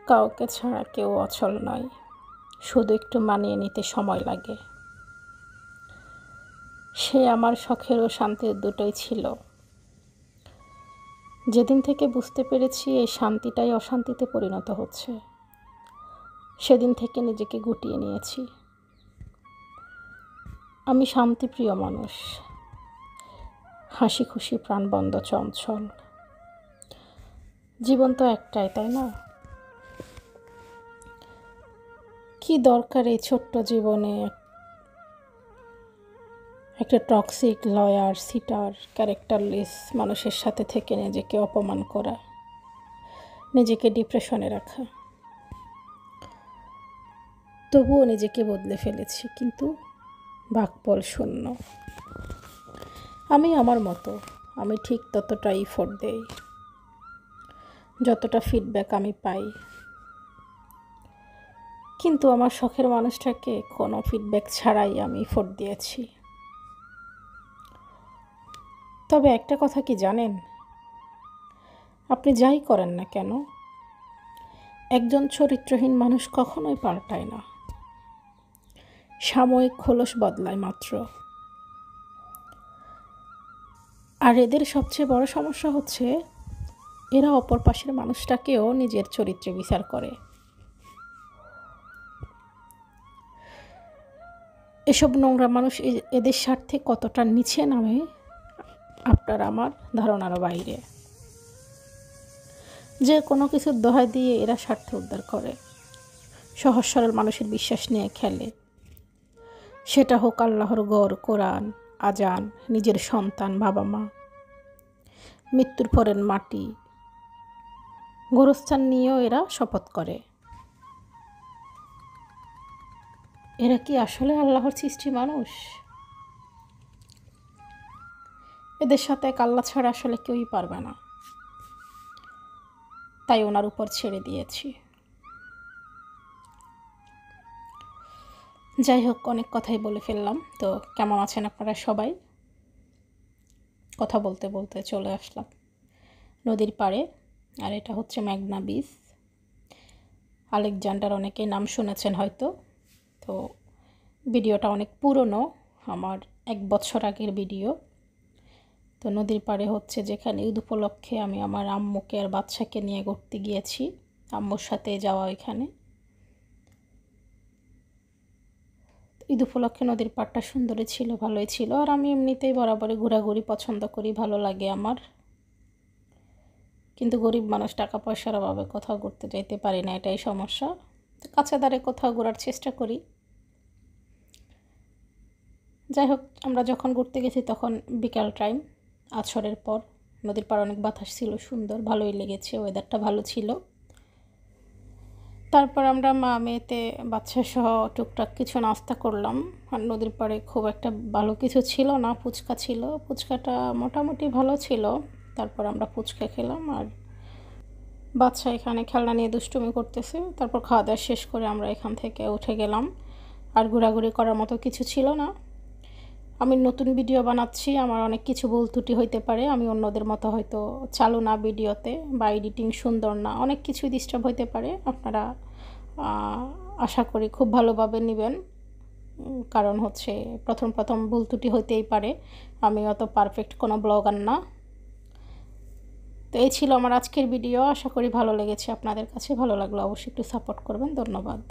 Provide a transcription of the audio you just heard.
কাউকে ছাড়া কেউ অচল নয়, শুধু একটু মানিয়ে নিতে সময় লাগে। সে আমার শখের ও শান্তির দুটোই ছিল। যেদিন থেকে বুঝতে পেরেছি এই শান্তিটাই অশান্তিতে পরিণত হচ্ছে, সেদিন থেকে নিজেকে গুটিয়ে নিয়েছি। আমি শান্তিপ্রিয় মানুষ, হাসি খুশি প্রাণবন্ত চঞ্চল। জীবন তো একটাই, তাই না? কি দরকার এই ছোট্ট জীবনে একটা টক্সিক লয়ার, সিটার, ক্যারেক্টারলেস মানুষের সাথে থেকে নিজেকে অপমান করা, নিজেকে ডিপ্রেশনে রাখা। তবুও নিজেকে বদলে ফেলেছি, কিন্তু বাকপল শূন্য। আমি আমার মতো, আমি ঠিক ততটাই এফোর্ট দেই, যতটা ফিডব্যাক আমি পাই। কিন্তু আমার শখের মানুষটাকে কোনো ফিডব্যাক ছাড়াই আমি এফোর্ট দিয়েছি। তবে একটা কথা কি জানেন? আপনি যাই করেন না কেন, একজন চরিত্রহীন মানুষ কখনোই পাল্টায় না। সাময়িক খোলস বদলায় মাত্র। আর এদের সবচেয়ে বড় সমস্যা হচ্ছে, এরা অপর পাশের মানুষটাকেও নিজের চরিত্রে বিচার করে। এসব নোংরা মানুষ এদের স্বার্থে কতটা নিচে নামে আপনার আমার ধারণার বাইরে। যে কোনো কিছুর দোহাই দিয়ে এরা স্বার্থ উদ্ধার করে, সহজ সরল মানুষের বিশ্বাস নিয়ে খেলে। সেটা হোক আল্লাহর ঘর, কোরআন, আজান, নিজের সন্তান, বাবা মা, মৃত্যুর পরের মাটি, গোরস্থান নিয়েও এরা শপথ করে। এরা কি আসলে আল্লাহর সৃষ্টি মানুষ? এদের সাথে এক আল্লাহ ছাড়া আসলে কেউই পারবে না, তাই ওনার উপর ছেড়ে দিয়েছি। যাই হোক, অনেক কথাই বলে ফেললাম। তো কেমন আছেন আপনারা সবাই? কথা বলতে বলতে চলে আসলাম নদীর পাড়ে। আর এটা হচ্ছে মেঘনা বিচ। আলেকজান্ডার অনেকেই নাম শুনেছেন হয়তো। তো ভিডিওটা অনেক পুরনো, আমার 1 বছর আগের ভিডিও। তো নদীর পাড়ে হচ্ছে যেখানে ঈদ উপলক্ষে আমি আমার আম্মুকে আর বাচ্চাকে নিয়ে ঘুরতে গিয়েছি, আম্মুর সাথে যাওয়া ওইখানে। ঈদ উপলক্ষে নদীর পাড়টা সুন্দরই ছিল, ভালোই ছিল। আর আমি এমনিতেই বরাবরই ঘোরাঘুরি পছন্দ করি, ভালো লাগে আমার। কিন্তু গরিব মানুষ, টাকা পয়সার অভাবে কোথাও ঘুরতে যাইতে পারি না, এটাই সমস্যা। তো কাছে দাঁড়ে কোথাও ঘোরার চেষ্টা করি। যাই হোক, আমরা যখন ঘুরতে গেছি তখন বিকাল টাইম, আছরের পর। নদীর পাড় অনেক বাতাস ছিল, সুন্দর, ভালোই লেগেছে, ওয়েদারটা ভালো ছিল। তারপর আমরা মা মেয়েতে বাচ্চা সহ টুকটাক কিছু নাস্তা করলাম। আর নদীর পাড়ে খুব একটা ভালো কিছু ছিল না, ফুচকা ছিল, ফুচকাটা মোটামুটি ভালো ছিল। তারপর আমরা ফুচকা খেলাম, আর বাচ্চা এখানে খেলনা নিয়ে দুষ্টুমি করতেছে। তারপর খাওয়া দাওয়া শেষ করে আমরা এখান থেকে উঠে গেলাম। আর ঘোরাঘুরি করার মতো কিছু ছিল না। আমি নতুন ভিডিও বানাচ্ছি, আমার অনেক কিছু ভুল ত্রুটি হইতে পারে। আমি অন্যদের মতো হয়তো চালু না ভিডিওতে, বা এডিটিং সুন্দর না, অনেক কিছুই ডিস্টার্ব হইতে পারে। আপনারা আশা করি খুব ভালোভাবে নেবেন, কারণ হচ্ছে প্রথম ভুল ত্রুটি হইতেই পারে। আমি অত পারফেক্ট কোনো ব্লগার না। তো এই ছিল আমার আজকের ভিডিও। আশা করি ভালো লেগেছে আপনাদের কাছে। ভালো লাগলে অবশ্যই একটু সাপোর্ট করবেন। ধন্যবাদ।